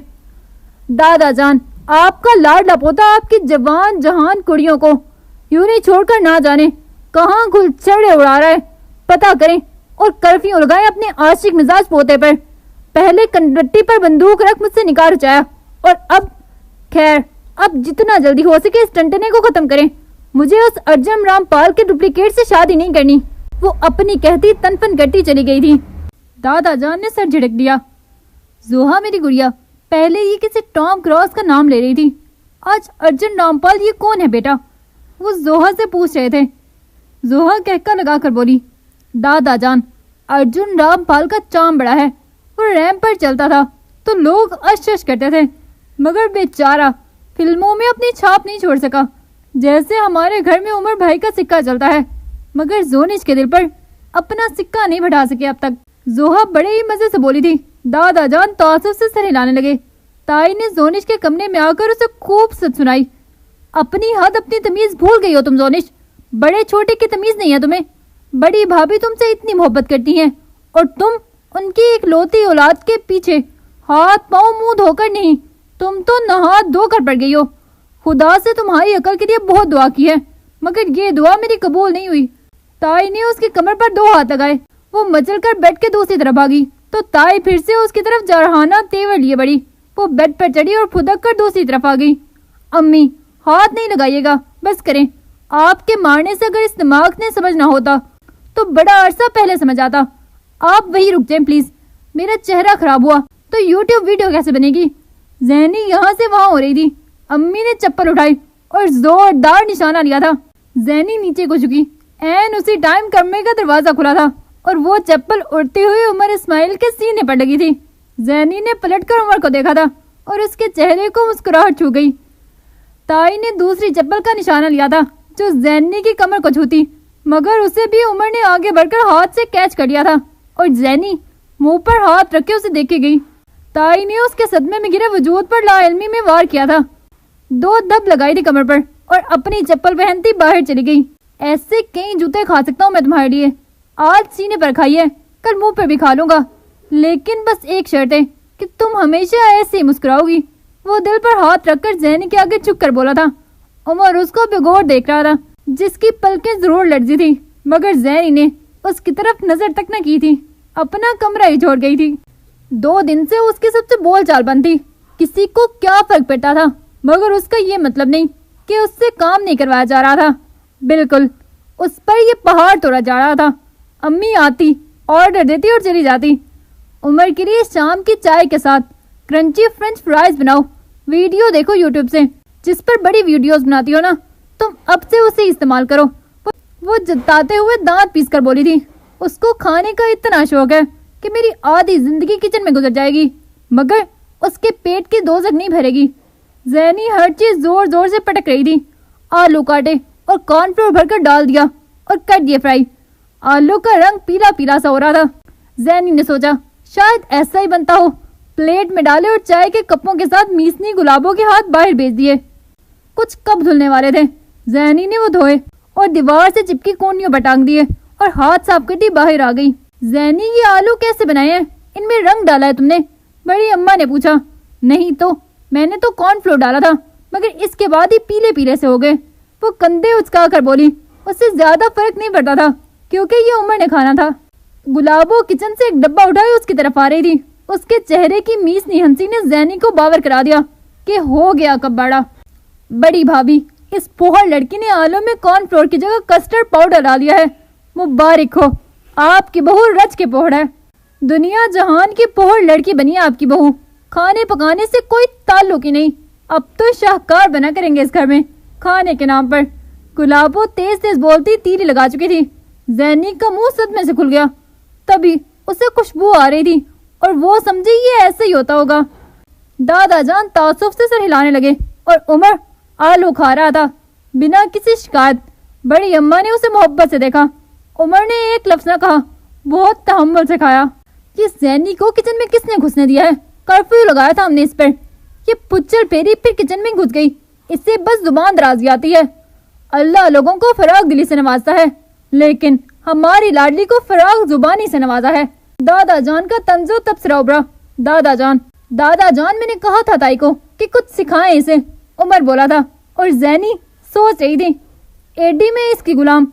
S1: दादा जान, आपका लाडला पोता आपकी जवान जहान कुड़ियों को यूं नहीं छोड़कर ना जाने कहाँ गुलछड़े उड़ा रहा है। पता करें और कर्फ्यू लगाए अपने आशिक मिजाज पोते पर। पहले कंडट्टी पर बंदूक रख मुझसे निकाल उचाया और अब खैर, अब जितना जल्दी हो सके इस टंटने को खत्म करें। मुझे उस अर्जुन रामपाल के डुप्लीकेट से शादी नहीं करनी। वो अपनी कहती तनपन करती चली गई थी। दादा जान ने सर झिड़क दिया। जोहा मेरी गुड़िया, पहले ये किसी टॉम क्रॉस का नाम ले रही थी, आज अर्जुन रामपाल ये कौन है बेटा? वो जोहा से पूछ रहे थे। जोहा कहका लगाकर बोली, दादा जान, अर्जुन रामपाल का चाम बड़ा है। वो रैंप पर चलता था तो लोग अश करते थे, मगर बेचारा फिल्मों में अपनी छाप नहीं छोड़ सका। जैसे हमारे घर में उमर भाई का सिक्का चलता है, मगर जोनिश के दिल पर अपना सिक्का नहीं बढ़ा सके अब तक। जोहा बड़े ही मजे से बोली थी। दादा जान तासुब से सर हिलाने लगे। ताई ने जोनिश के कमरे में आकर उसे खूब सच सुनाई। अपनी हद अपनी तमीज भूल गई हो तुम जोनिश, बड़े छोटे की तमीज नहीं है तुम्हें। बड़ी भाभी तुमसे इतनी मोहब्बत करती हैं और तुम उनकी एक लौती औलाद के पीछे हाथ पांव मुंह धोकर नहीं, तुम तो नहा धोकर पड़ गई हो। खुदा से तुम्हारी अकल के लिए बहुत दुआ की है, मगर ये दुआ मेरी कबूल नहीं हुई। ताई ने उसकी कमर पर 2 हाथ लगाए। वो मचलकर बेड के दूसरी तरफ भागी तो ताई फिर से उसकी तरफ जरहाना तेवर लिए बढ़ी। वो बेड पर चढ़ी और फुदक कर दूसरी तरफ आ गई। अम्मी, हाथ नहीं लगाइएगा, बस करें। आपके मारने से अगर इस दिमाग ने समझना होता तो बड़ा अरसा पहले समझ आता। आप वही रुक जाएं प्लीज। मेरा चेहरा खराब हुआ तो यूट्यूब वीडियो कैसे बनेगी? जहनी यहाँ से वहां हो रही थी। अम्मी ने चप्पल उठाई और जोरदार निशाना लिया था। जैनी नीचे को झुकी। एन उसी टाइम कमरे का दरवाजा खुला था और वो चप्पल उड़ती हुई उमर इस्माइल के सीने पर लगी थी। जैनी ने पलटकर उमर को देखा था और उसके चेहरे को मुस्कुराहट छू गई। ताई ने दूसरी चप्पल का निशाना लिया था जो जैनी की कमर को छूती, मगर उसे भी उमर ने आगे बढ़कर हाथ से कैच कर लिया था और जैनी मुंह पर हाथ रखे उसे देखे गई। ताई ने उसके सदमे में गिरे वजूद पर लाइल्मी में वार किया था। 2 दब लगाई थी कमर पर और अपनी चप्पल पहनती बाहर चली गई। ऐसे कई जूते खा सकता हूँ मैं तुम्हारे लिए। आज सीने पर खाइए, कल मुंह पर भी खा लूंगा, लेकिन बस एक शर्त है कि तुम हमेशा ऐसे ही मुस्कुराओगी। वो दिल पर हाथ रखकर जैनी के आगे झुक कर बोला था। उमर उसको बेगौर देख रहा था, जिसकी पलकें जरूर लर्जी थी, मगर जैनी ने उसकी तरफ नजर तक न की थी। अपना कमरा ही छोड़ गई थी। 2 दिन से उसकी सबसे बोलचाल बंद थी। किसी को क्या फर्क पड़ता था, मगर उसका ये मतलब नहीं कि उससे काम नहीं करवाया जा रहा था। बिल्कुल उस पर ये पहाड़ तोड़ा जा रहा था। अम्मी आती, ऑर्डर देती और चली जाती। उमर के लिए शाम की चाय के साथ क्रंची फ्रेंच फ्राइज बनाओ, वीडियो देखो यूट्यूब से, जिस पर बड़ी वीडियोस बनाती हो ना तुम, अब से उसे इस्तेमाल करो। वो जताते हुए दांत पीस कर बोली थी। उसको खाने का इतना शौक है कि मेरी आधी जिंदगी किचन में गुजर जाएगी, मगर उसके पेट की दोजख नहीं भरेगी। जैनी हर चीज जोर जोर से पटक रही थी। आलू काटे और कॉर्नफ्लोर भरकर डाल दिया और कर दिए फ्राई। आलू का रंग पीला पीला सा हो रहा था। जैनी ने सोचा शायद ऐसा ही बनता हो। प्लेट में डाले और चाय के कपों के साथ मीसनी गुलाबों के हाथ बाहर भेज दिए। कुछ कप धुलने वाले थे। जैनी ने वो धोए और दीवार से चिपकी कोनियों पर टांग दिए और हाथ साफ करती बाहर आ गई। जैनी, ये आलू कैसे बनाए हैं? इनमें रंग डाला है तुमने? बड़ी अम्मा ने पूछा। नहीं तो, मैंने तो कॉर्नफ्लोर डाला था, मगर इसके बाद ही पीले पीले से हो गए। वो कंधे उचका कर बोली। उससे ज्यादा फर्क नहीं पड़ता था क्योंकि ये उमर ने खाना था। गुलाबो किचन से एक डब्बा उठाए उसकी तरफ आ रही थी। उसके चेहरे की मीसनी हंसी ने जैनी को बावर करा दिया कि हो गया कबाड़ा। बड़ी भाभी, इस पोहर लड़की ने आलू में कॉर्नफ्लोर की जगह कस्टर्ड पाउडर डाल दिया है। मुबारक हो, आपकी बहू रच के पोहड़ है। दुनिया जहान की पोहड़ लड़की बनी है आपकी बहू। खाने पकाने से कोई ताल्लुक ही नहीं। अब तो शाहकार बना करेंगे इस घर में खाने के नाम पर। गुलाबो तेज तेज बोलती तीली लगा चुकी थी। जैनी का मुंह सदमे से खुल गया। तभी उसे खुशबू आ रही थी और वो समझी ये ऐसे ही होता होगा। दादा जान तासुफ से सर हिलाने लगे और उमर आलू खा रहा था बिना किसी शिकायत। बड़ी अम्मा ने उसे मोहब्बत से देखा। उमर ने एक लफ्ज न कहा, बहुत तहम्मुल से खाया। ये जैनी को किचन में किसने घुसने दिया है? कर्फ्यू लगाया था हमने इस पर। ये पुच्चर फेरी फिर किचन में घुस गई। इससे बस जुबान दराजी आती है। अल्लाह लोगों को फराग दिली से नवाजता है, लेकिन हमारी लाडली को फराग जुबानी से नवाजा है। دادا جان کا طنز و تبصرہ ابھرا۔ دادا جان میں نے کہا تھا تائی کو کہ کچھ سکھائیں اسے، عمر بولا تھا، اور زینی سوچ رہی تھی ایڈی میں اس کی غلام،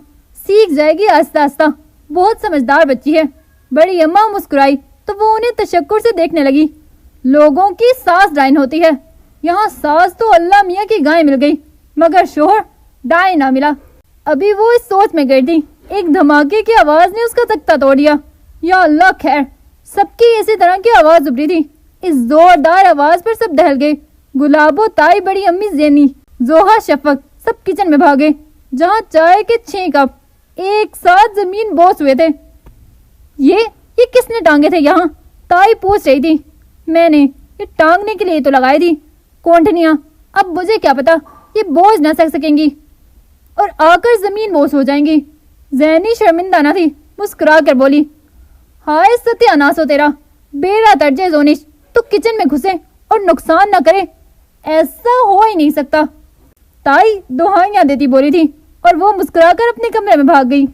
S1: سیکھ جائے گی آہستہ آہستہ، بہت سمجھدار بچی ہے۔ بڑی اماں مسکرائی تو وہ انہیں تشکر سے دیکھنے لگی۔ لوگوں کی ساس ڈائن ہوتی ہے، یہاں ساس تو اللہ میاں کی گائے مل گئی مگر شوہر ڈائن نہ ملا۔ ابھی وہ اس سوچ میں گئی تھی، ایک دھماکے کی آواز نے اس کا تختہ توڑ دیا۔ یا اللہ خیر، سب کی اسی طرح کی آواز ابھری تھی۔ اس زوردار آواز پر سب دہل گئے۔ گلاب و تائی، بڑی امی زینی، زوہا، شفق سب کچن میں بھاگے، جہاں چائے کے 6 کپ ایک ساتھ زمین بوس ہوئے تھے۔ یہ کس نے ٹانگے تھے یہاں؟ تائی پوچھ رہی تھی۔ میں نے، یہ ٹانگنے کے لیے تو لگائی تھی کونٹنیاں، اب مجھے کیا پتا یہ بوجھ نہ سکیں گی اور آ کر زمین بوس ہو جائیں گی۔ زینی شرمندہ نہ تھی، مسکرا کر بولی، ہائے ستیہ ناس ہو تیرا، بیڑا ترجے زونش، تو کچن میں گھسے اور نقصان نہ کرے، ایسا ہو ہی نہیں سکتا۔ تائی دہائیاں دیتی بولی تھی اور وہ مسکرا کر اپنے کمرے میں بھاگ گئی۔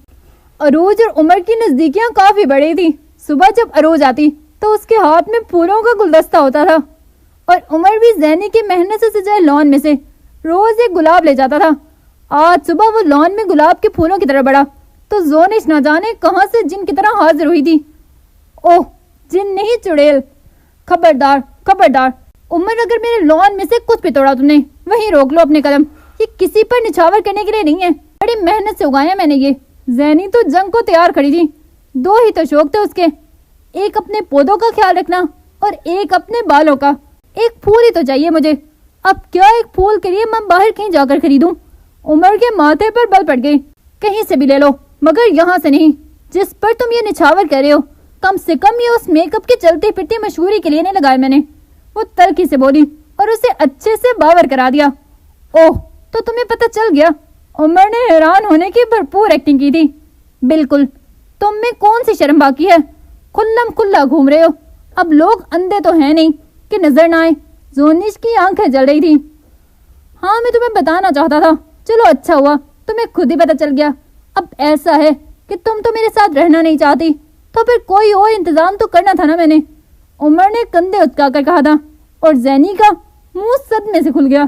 S1: عروج اور عمر کی نزدیکیاں کافی بڑی تھی۔ صبح جب عروج آتی تو اس کے ہاتھ میں پھولوں کا گلدستہ ہوتا تھا اور عمر بھی زینی کی محنت سے سجائے لان میں سے روز ایک گلاب لے جاتا تھا۔ آج صبح وہ لان میں گلاب کے پھولوں کی طرف بڑھا تو زونش نہ جانے کہاں سے جن کی طرح حاضر ہوئی تھی۔ اوہ، جن نہیں چڑیل، خبردار خبردار، عمر اگر میرے لان میں سے کچھ بھی توڑا تم نے، وہیں روک لو اپنے قدم، یہ کسی پر نچھاور کرنے کے لیے نہیں ہے، بڑی محنت سے اگایا میں نے یہ۔ زینی تو جنگ کو تیار کھڑی تھی، 2 ہی تو شوق تھے اس کے، ایک اپنے پودوں کا خیال رکھنا اور ایک اپنے بالوں کا۔ ایک پھول ہی تو چاہیے مجھے، اب کیا ایک پھول کے لیے میں باہر کہیں جا کر خریدوں؟ عمر کے ماتھے پر بل پڑ گئی۔ کہیں سے بھی لے لو مگر یہاں سے نہیں، جس پر تم یہ نچھاور کر رہے ہو، کم سے کم یہ اس میک اپ کی چلتی پھرتی مشہوری کے لیے نہیں لگائے میں نے۔ وہ تلخی سے بولی اور اسے اچھے سے باور کرا دیا۔ اوہ، تو تمہیں پتہ چل گیا؟ عمر نے حیران ہونے کی بھرپور ایکٹنگ کی تھی۔ بالکل، تم میں کون سی شرم باقی ہے؟ کھلم کھلا گھوم رہے ہو، اب لوگ اندھے تو ہیں نہیں کہ نظر نہ آئے۔ زونش کی آنکھیں جل رہی تھی۔ ہاں، میں تمہیں بتانا چاہتا تھا، چلو اچھا ہوا تمہیں خود ہی پتہ چل گیا۔ اب ایسا ہے کہ تم تو میرے ساتھ رہنا نہیں چاہتی، تو پھر کوئی اور انتظام تو کرنا تھا نا میں نے۔ عمر نے کندھے اچکا کر کہا تھا اور زینی کا منہ صدمے سے کھل گیا۔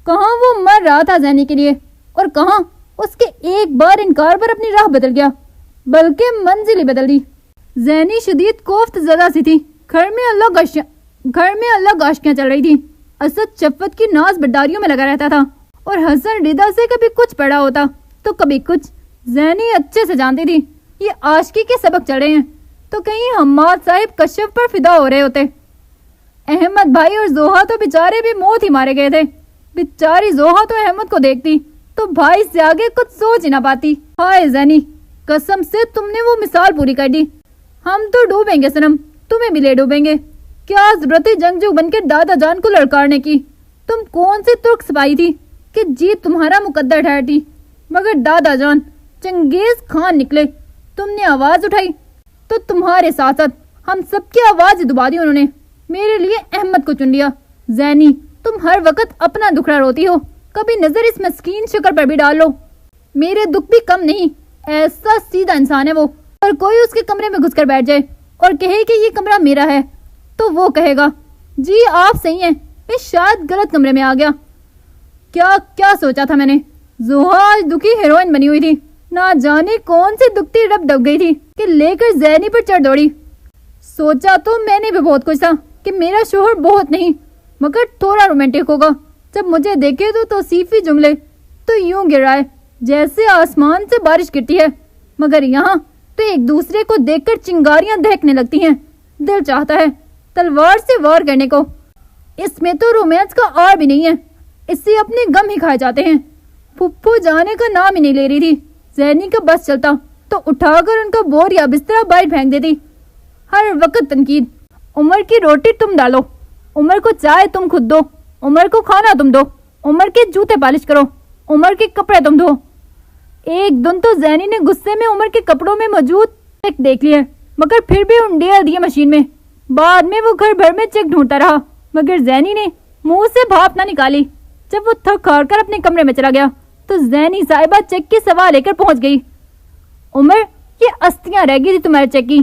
S1: کہاں وہ مر رہا تھا زینی کے لیے، اور کہاں اس کے ایک بار انکار پر اپنی راہ بدل گیا، بلکہ منزل ہی بدل دی۔ زینی شدید کوفت زدہ سی تھی۔ گھر میں الگ آشکیاں چل رہی تھی۔ اسد شفت کی ناز برداریوں میں لگا رہتا تھا اور حسن رضا سے کبھی کچھ پڑا ہوتا تو کبھی کچھ۔ زینی اچھے سے جانتی تھی یہ عاشقی کے سبق چل رہے ہیں تو کہیں حماد صاحب کشف پر فدا ہو رہے ہوتے۔ احمد بھائی اور زوہا تو بیچارے بھی موت ہی مارے گئے تھے۔ بیچاری زوہا تو احمد کو دیکھتی تو بھائی سے آگے کچھ سوچ ہی نہ پاتی۔ ہائے زینی، قسم سے تم نے وہ مثال پوری کر دی۔ ہم تو ڈوبیں گے صنم، تمہیں بھی لے ڈوبیں گے۔ کیا ضرورت ہے جنگجو بن کے دادا جان کو لڑکارنے کی؟ تم کون سی ترک سپاہی تھی کہ جیت تمہارا مقدر ٹھہرتی؟ مگر دادا جان چنگیز خان نکلے۔ تم نے آواز اٹھائی تو تمہارے ساتھ ساتھ ہم سب کی آواز دبا دی انہوں نے۔ میرے لیے احمد کو چن لیا۔ زینی، تم ہر وقت اپنا دکھڑا روتی ہو، کبھی نظر اس مسکین شکر پر بھی ڈال لو۔ میرے دکھ بھی کم نہیں، ایسا سیدھا انسان ہے وہ، اور کوئی اس کے کمرے میں گھس کر بیٹھ جائے اور کہے کہ یہ کمرہ میرا ہے تو وہ کہے گا جی آپ صحیح ہیں، میں شاید غلط کمرے میں آ گیا۔ کیا سوچا تھا میں نے؟ زوہا آج دکھی ہیروئن بنی ہوئی تھی، نہ جانے کون سی دکھتی رب ڈب گئی تھی کہ لے کر زینی پر چڑھ دوڑی۔ سوچا تو میں نے بھی بہت کچھ تھا کہ میرا شوہر بہت نہیں مگر تھوڑا رومانٹک ہوگا، جب مجھے دیکھے تو توصیفی جملے تو یوں گر رہا ہے جیسے آسمان سے بارش گرتی ہے، مگر یہاں تو ایک دوسرے کو دیکھ کر چنگاریاں دہکنے لگتی ہیں۔ دل چاہتا ہے تلوار سے وار کرنے کو۔ اس میں تو رومانس کا آر بھی نہیں ہے، اس سے اپنے غم ہی کھائے جاتے ہیں۔ پھپھو جانے کا نام ہی نہیں لے رہی تھی۔ زینی کا بس چلتا تو اٹھا کر ان کا بور یا بسترا باہر پھینک دیتی۔ ہر وقت تنقید۔ عمر کی روٹی تم ڈالو، عمر کو چائے تم خود دو، عمر کو کھانا تم دو، عمر کے جوتے پالش کرو، عمر کے کپڑے تم دھو۔ ایک دن تو زینی نے غصے میں عمر کے کپڑوں میں موجود چیک دیکھ لیے مگر پھر بھی انڈیل دیے مشین میں۔ بعد میں وہ گھر بھر میں چیک ڈھونڈتا رہا مگر زینی نے منہ سے بھاپ نہ نکالی۔ جب وہ تھک ہار کر اپنے کمرے میں چلا گیا تو زینی صاحبہ چیک کی سوا لے کر پہنچ گئی۔ عمر، یہ استیاں رہ گئی تھی تمہارے چیک کی،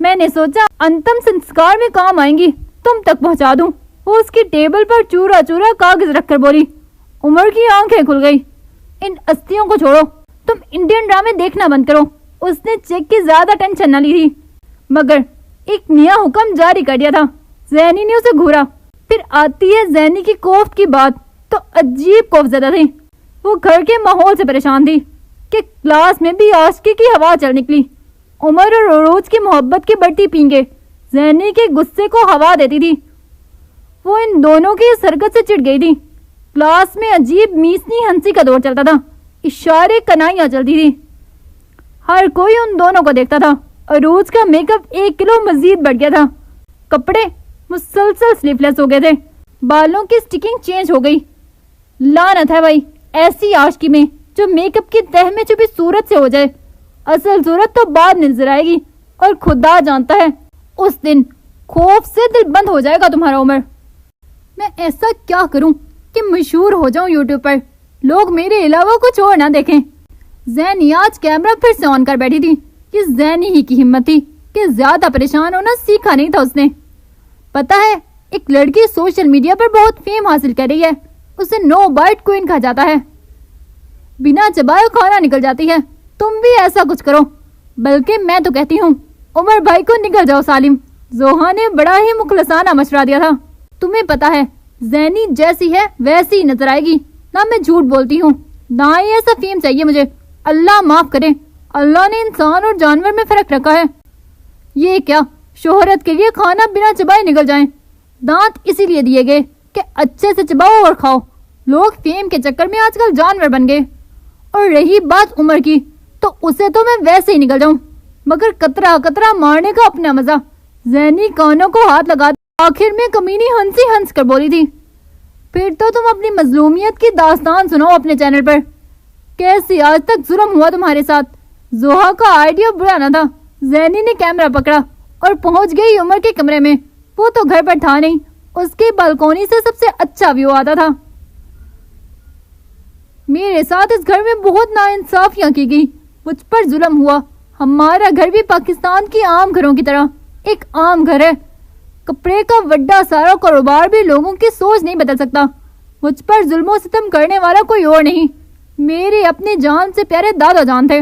S1: میں نے سوچا अंतिम संस्कार में काम आएंगी, तुम तक पहुंचा दूं। वो उसकी टेबल पर चूरा चूरा कागज रखकर बोली। उमर की आंखें खुल गई। इन अस्थियों को छोड़ो, तुम इंडियन ड्रामे देखना बंद करो। उसने चेक की ज्यादा टेंशन न ली थी, मगर एक नया हुक्म जारी कर दिया था। जैनी ने उसे घूरा। फिर आती है जैनी की कोफ्त की बात तो अजीब खौफजदा थी। वो घर के माहौल से परेशान थी कि क्लास में भी आशिकी की हवा चल निकली। उमर और अरूज की मोहब्बत की बढ़ती पींगे जैनी के गुस्से को हवा देती थी। वो इन दोनों की इस हरकत से चिढ़ गई थी। क्लास में अजीब मीसनी हंसी का दौर चलता था। इशारे कनाइयां चलती थी। हर कोई उन दोनों को देखता था। अरूज का मेकअप 1 किलो मजीद बढ़ गया था। कपड़े मुसलसल स्लीवलेस हो गए थे। बालों की स्टिकिंग चेंज हो गई। लानत है भाई ऐसी आशिकी में जो मेकअप की तह में छुपी सूरत से हो जाए। असल सूरत तो बाद नजर आएगी और खुदा जानता है उस दिन खौफ से दिल बंद हो जाएगा तुम्हारा। उमर, मैं ऐसा क्या करूं कि मशहूर हो जाऊं यूट्यूब पर, लोग मेरे अलावा कुछ और ना देखें। जैनी आज कैमरा फिर से ऑन कर बैठी थी। ये जैनी ही की हिम्मत थी कि ज्यादा परेशान होना सीखा नहीं था उसने। पता है एक लड़की सोशल मीडिया पर बहुत फेम हासिल कर रही है। उसे नो बाइट क्वीन कहा जाता है। बिना चबाए खाना निकल जाती है। तुम भी ऐसा कुछ करो। बल्कि मैं तो कहती हूँ उमर भाई को निकल जाओ सालिम। जोहा ने बड़ा ही मुखलसाना मशवरा दिया था। तुम्हें पता है जैनी जैसी है वैसी ही नजर आएगी। ना मैं झूठ बोलती हूँ, ना ही ऐसा फेम चाहिए मुझे। अल्लाह माफ करे, अल्लाह ने इंसान और जानवर में फर्क रखा है। ये क्या शोहरत के लिए खाना बिना चबाए निकल जाए। दांत इसीलिए दिए गए कि अच्छे से चबाओ और खाओ। लोग फेम के चक्कर में आजकल जानवर बन गए। और रही बात उमर की, तो उसे तो मैं वैसे ही निकल जाऊं, मगर कतरा कतरा मारने का अपना मजा। जैनी कानों को हाथ लगा आखिर में कमीनी हंसी हंस कर बोली थी, फिर तो तुम अपनी मजलूमियत की दास्तान सुनाओ अपने चैनल पर। कैसे आज तक जुल्म हुआ तुम्हारे साथ। जोहा का आइडिया बुरा न था। जैनी ने कैमरा पकड़ा और पहुंच गई उमर के कमरे में। वो तो घर पर था नहीं, उसके बालकोनी से सबसे अच्छा व्यू आता था। मेरे साथ इस घर में बहुत नाइंसाफियां की गई। मुझ पर जुल्म हुआ। हमारा घर भी पाकिस्तान की आम घरों की तरह एक आम घर है। कपड़े का बड़ा सारा कारोबार भी लोगों की सोच नहीं बदल सकता। मुझ पर जुल्म सितम करने वाला कोई और नहीं, मेरे अपने जान से प्यारे दादा जान थे,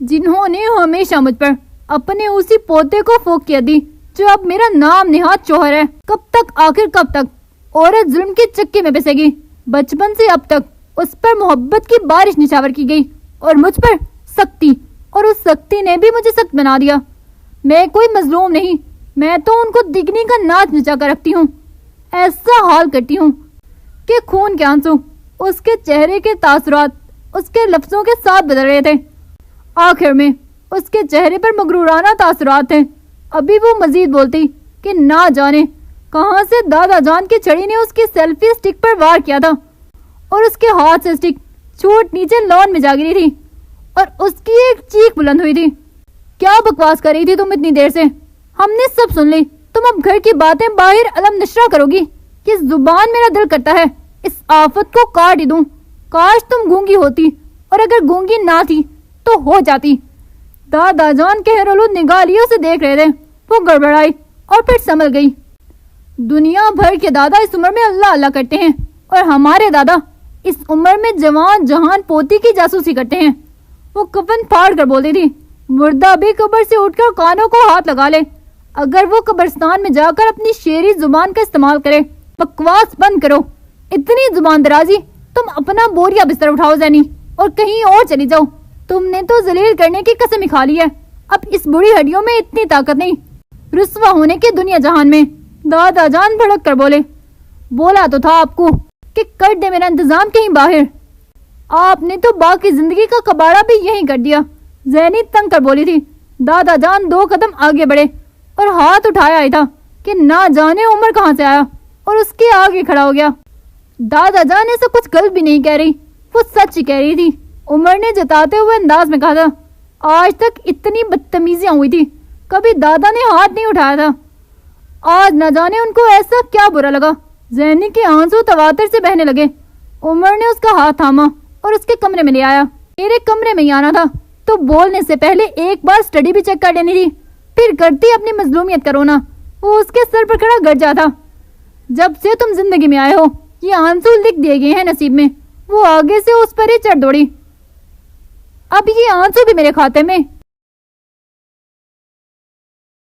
S1: जिन्होंने हमेशा मुझ पर अपने उसी पोते को फोकियत दी जो अब मेरा नाम निहाद शोहर है। कब तक, आखिर कब तक औरत जुल्म के चक्के में पिसेगी। बचपन से अब तक उस पर मोहब्बत की बारिश निछावर की गई और मुझ पर सख्ती, और उस सख्ती ने भी मुझे सख्त बना दिया। मैं कोई मजलूम नहीं, मैं तो उनको दिखने का नाच नचा कर रखती हूँ। ऐसा हाल करती हूँ कि खून के आंसू उसके चेहरे के तासुरात उसके लफ्जों के साथ बदल रहे थे। आखिर में उसके चेहरे पर मगरूराना तासुरात थे। अभी वो मजीद बोलती कि ना जाने कहां से दादा जान की छड़ी ने उसकी सेल्फी स्टिक पर वार किया था और उसके हाथ से स्टिक छूट नीचे लॉन में जा गिरी थी और उसकी एक चीख बुलंद हुई थी। क्या बकवास कर रही थी तुम इतनी देर से? हमने सब सुन ली। तुम अब घर की बातें बाहर अलम नशरा करोगी। किस जुबान मेरा दिल करता है इस आफत को काट ही दूं। काश तुम गूंगी होती, और अगर गूंगी ना थी तो हो जाती। दादा जान के हैरलुद निगालियों से देख रहे थे। वो गड़बड़ाई और फिर संभल गई। दुनिया भर के दादा इस उम्र में अल्लाह अल्लाह करते हैं और हमारे दादा इस उम्र में जवान जहान पोती की जासूसी करते हैं। वो कफन फाड़ कर बोलती थी, मुर्दा भी कब्र से उठकर कानों को हाथ लगा ले। अगर वो कब्रिस्तान में जाकर अपनी शेरी जुबान का इस्तेमाल करे। बकवास बंद करो, इतनी जुबान दराजी। तुम अपना बोरिया बिस्तर उठाओ जैनी और कहीं और चली जाओ। तुमने तो जलील करने की कसम खा ली है। अब इस बुरी हड्डियों में इतनी ताकत नहीं रुस्वा होने की दुनिया जहान में। दादा जान भड़क कर बोले, बोला तो था आपको कि कर दे मेरा इंतजाम कहीं बाहर। आपने तो बाकी जिंदगी का कबाड़ा भी यहीं कर दिया। जैनी तंग कर बोली थी। दादा जान 2 कदम आगे बढ़े और हाथ उठाया ही था कि ना जाने उमर कहां से आया और उसके आगे खड़ा हो गया। दादा जान ऐसा कुछ गलत भी नहीं कह रही, वो सच ही कह रही थी। उमर ने जताते हुए अंदाज में कहा था, आज तक इतनी बदतमीजियां हुई थी, कभी दादा ने हाथ नहीं उठाया था। आज न जाने उनको ऐसा क्या बुरा लगा। जैनी के आंसू तवातर से बहने लगे। उमर ने उसका हाथ थामा और उसके कमरे में ले आया। मेरे कमरे में ही आना था तो बोलने से पहले एक बार स्टडी भी चेक कर लेनी थी। پھر کرتی اپنی مظلومیت کا رونا، وہ اس کے سر پر کھڑا گر جاتا۔ جب سے تم زندگی میں آئے ہو یہ آنسو لکھ دیے گئے ہیں نصیب میں۔ وہ آگے سے اس پر ہی چڑھ دوڑی۔ اب یہ آنسو بھی میرے کھاتے میں۔